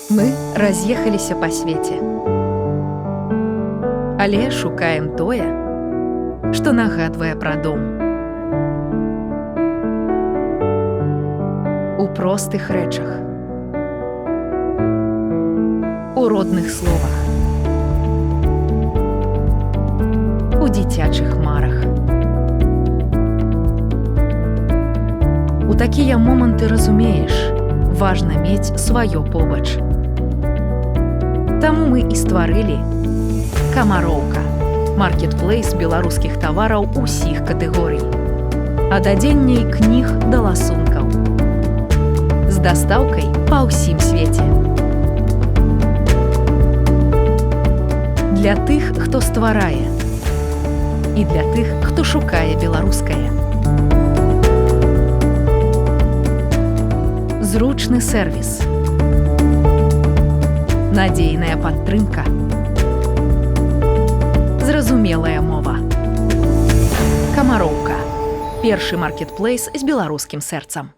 Мы раз'ехаліся па свеце. Але шукаем тое, што нагадвае пра дом. У простых рэчах, у родных словах, у дзіцячых марах. У такія моманты разумееш, важна мець сваё побач. Таму мы і стварылі «Камароўка» – маркетплейс беларускіх тавараў усіх катэгорый. Ад адзення і кніг да ласункаў. З дастаўкай па ўсім свеце. Для тых, хто стварае. І для тых, хто шукае беларускае. Зручны сервіс. Надзейная падтрымка. Зразумелая мова. «Камароўка» – першы маркетплейс з беларускім сэрцам.